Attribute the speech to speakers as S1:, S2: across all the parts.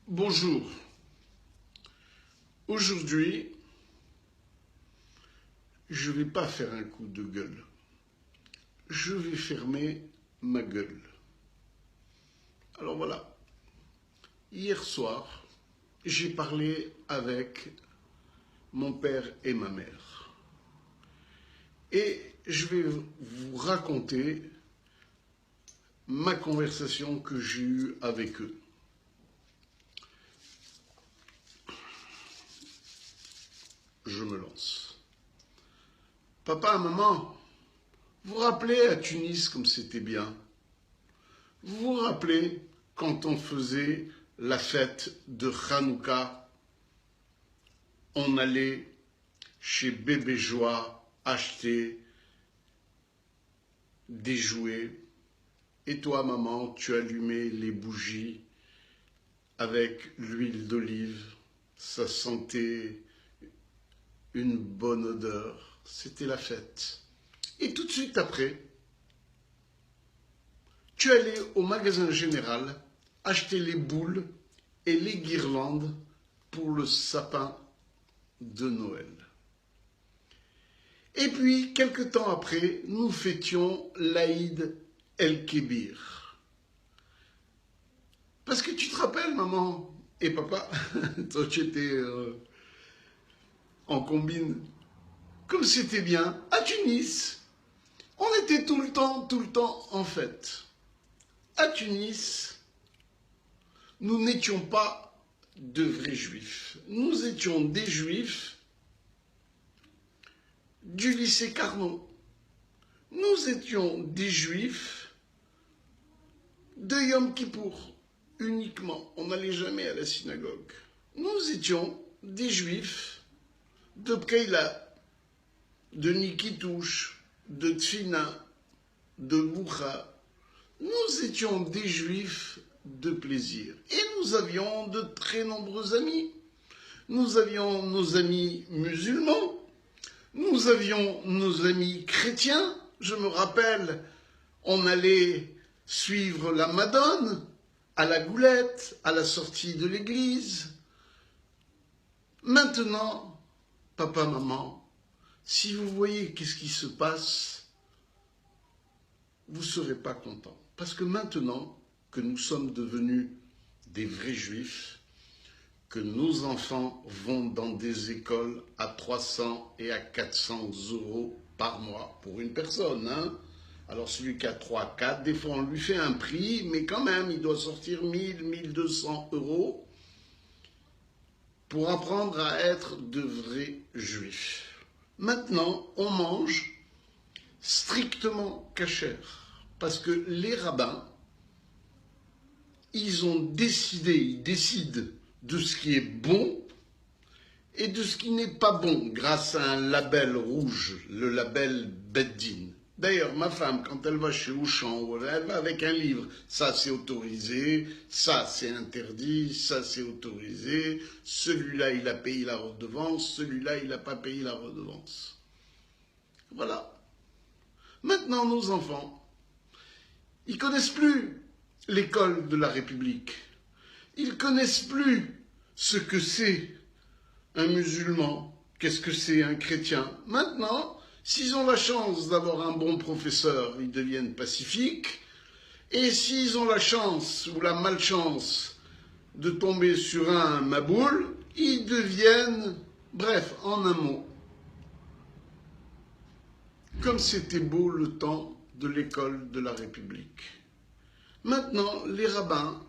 S1: Bonjour. Aujourd'hui, je ne vais pas faire un coup de gueule. Je vais fermer ma gueule. Alors voilà. Hier soir, j'ai parlé avec mon père et ma mère. Et je vais vous raconter ma conversation que j'ai eue avec eux. Je me lance. Papa, maman, vous vous rappelez à Tunis comme c'était bien? Vous vous rappelez quand on faisait la fête de Hanouka, on allait chez Bébé Joie acheter des jouets et toi, maman, tu allumais les bougies avec l'huile d'olive. Ça sentait une bonne odeur. C'était la fête. Et tout de suite après, tu allais au magasin général acheter les boules et les guirlandes pour le sapin de Noël. Et puis, quelque temps après, nous fêtions l'Aïd el-Kébir. Parce que tu te rappelles, maman et papa, toi tu étais en combine, comme c'était bien, à Tunis, on était tout le temps en fête. À Tunis, nous n'étions pas de vrais juifs. Nous étions des juifs du lycée Carnot. Nous étions des juifs de Yom Kippour uniquement. On n'allait jamais à la synagogue. Nous étions des juifs de Pkeila, de Nikitouche, de Tfina, de Boucha. Nous étions des juifs de plaisir. Et nous avions de très nombreux amis. Nous avions nos amis musulmans. Nous avions nos amis chrétiens. Je me rappelle, on allait suivre la Madone à la Goulette, à la sortie de l'église. Maintenant, papa, maman, si vous voyez qu'est-ce qui se passe, vous ne serez pas content. Parce que maintenant que nous sommes devenus des vrais juifs, que nos enfants vont dans des écoles à 300 et à 400 euros par mois pour une personne, hein. Alors celui qui a 3, 4, des fois on lui fait un prix, mais quand même il doit sortir 1000, 1200 euros pour apprendre à être de vrais juifs. Maintenant, on mange strictement cachère. Parce que les rabbins, ils décident de ce qui est bon et de ce qui n'est pas bon grâce à un label rouge, le label Beddin. D'ailleurs, ma femme, quand elle va chez Auchan, elle va avec un livre. Ça, c'est autorisé, ça, c'est interdit, ça, c'est autorisé. Celui-là, il a payé la redevance, celui-là, il n'a pas payé la redevance. Voilà. Maintenant, nos enfants, ils ne connaissent plus l'école de la République. Ils ne connaissent plus ce que c'est un musulman, qu'est-ce que c'est un chrétien. Maintenant, s'ils ont la chance d'avoir un bon professeur, ils deviennent pacifiques. Et s'ils ont la chance ou la malchance de tomber sur un maboule, ils deviennent, bref, en un mot. Comme c'était beau le temps de l'école de la République. Maintenant, les rabbins,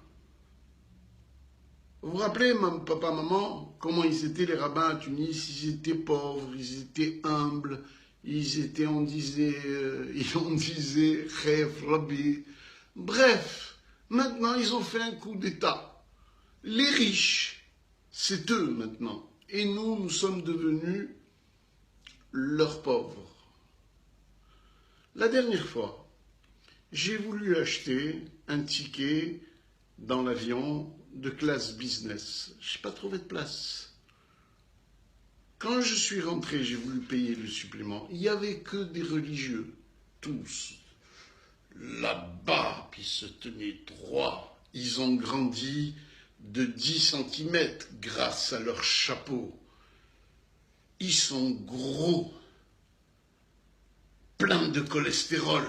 S1: vous vous rappelez, papa, maman, comment ils étaient les rabbins à Tunis? Ils étaient pauvres, ils étaient humbles, on disait, Chef, Rabbi. Bref, maintenant, ils ont fait un coup d'État. Les riches, c'est eux maintenant. Et nous sommes devenus leurs pauvres. La dernière fois, j'ai voulu acheter un ticket dans l'avion de classe business. Je n'ai pas trouvé de place. Quand je suis rentré, j'ai voulu payer le supplément. Il n'y avait que des religieux, tous. Là-bas, puis se tenaient droit. Ils ont grandi de 10 centimètres grâce à leur chapeau. Ils sont gros, pleins de cholestérol.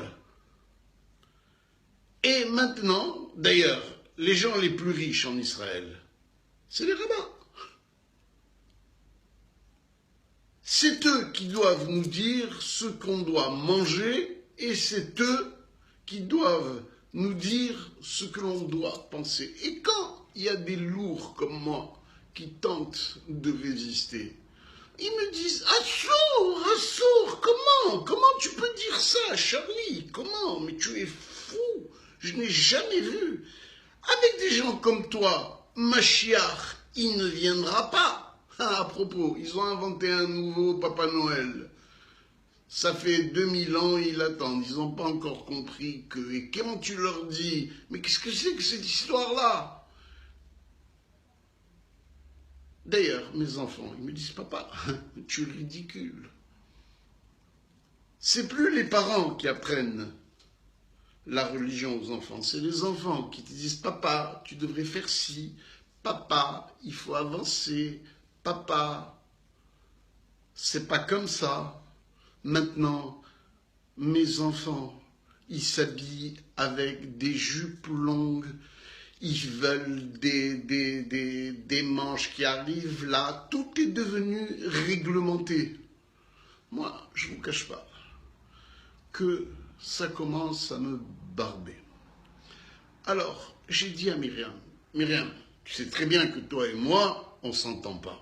S1: Et maintenant, d'ailleurs, les gens les plus riches en Israël, c'est les rabbins. C'est eux qui doivent nous dire ce qu'on doit manger et c'est eux qui doivent nous dire ce que l'on doit penser. Et quand il y a des lourds comme moi qui tentent de résister, ils me disent « Assour, comment tu peux dire ça, Charlie? Comment? Mais tu es fou, je n'ai jamais vu. Avec des gens comme toi, Mashiach, il ne viendra pas. » Ah, à propos, ils ont inventé un nouveau Papa Noël. Ça fait 2000 ans, ils l'attendent. Ils n'ont pas encore compris que... Et quand tu leur dis, mais qu'est-ce que c'est que cette histoire-là? D'ailleurs, mes enfants, ils me disent, papa, tu es ridicule. C'est plus les parents qui apprennent la religion aux enfants, c'est les enfants qui te disent, papa, tu devrais faire ci, papa, il faut avancer, papa, c'est pas comme ça. Maintenant, mes enfants, ils s'habillent avec des jupes longues, ils veulent des manches qui arrivent là, tout est devenu réglementé. Moi, je ne vous cache pas que ça commence à me barber. Alors, j'ai dit à Myriam, Myriam, tu sais très bien que toi et moi, on ne s'entend pas.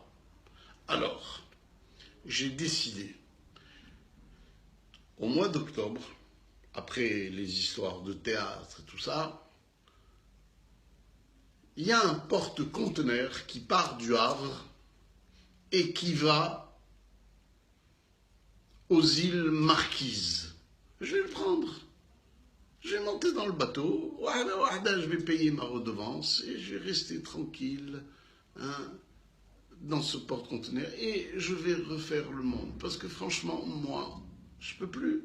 S1: Alors, j'ai décidé, au mois d'octobre, après les histoires de théâtre et tout ça, il y a un porte-conteneur qui part du Havre et qui va aux îles Marquises. Je vais le prendre. Je vais monter dans le bateau, je vais payer ma redevance et je vais rester tranquille dans ce porte-conteneur et je vais refaire le monde. Parce que franchement, moi, je peux plus.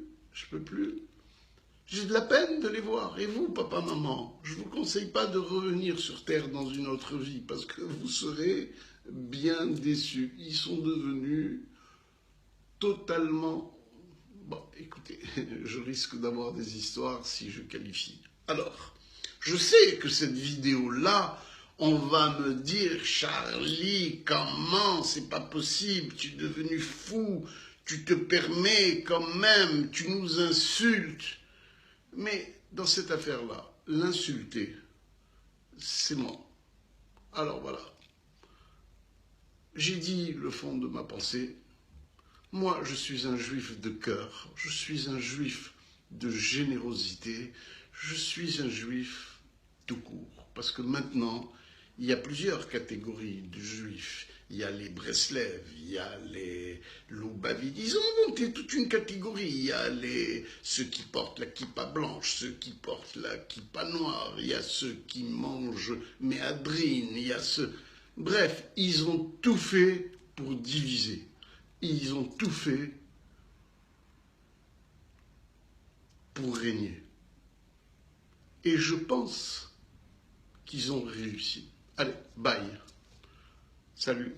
S1: J'ai de la peine de les voir. Et vous, papa, maman, je ne vous conseille pas de revenir sur Terre dans une autre vie parce que vous serez bien déçus. Ils sont devenus totalement... Bon, écoutez, je risque d'avoir des histoires si je qualifie. Alors, je sais que cette vidéo-là, on va me dire, Charlie, comment, c'est pas possible, tu es devenu fou, tu te permets quand même, tu nous insultes. Mais dans cette affaire-là, l'insulter, c'est moi. Alors voilà, j'ai dit le fond de ma pensée. Moi, je suis un juif de cœur, je suis un juif de générosité, je suis un juif tout court. Parce que maintenant, il y a plusieurs catégories de juifs. Il y a les Breslev, il y a les Loubavid. Ils ont inventé toute une catégorie. Il y a ceux qui portent la kippa blanche, ceux qui portent la kippa noire, il y a ceux qui mangent méadrine, il y a ceux... Bref, ils ont tout fait pour diviser. Ils ont tout fait pour régner. Et je pense qu'ils ont réussi. Allez, bye. Salut.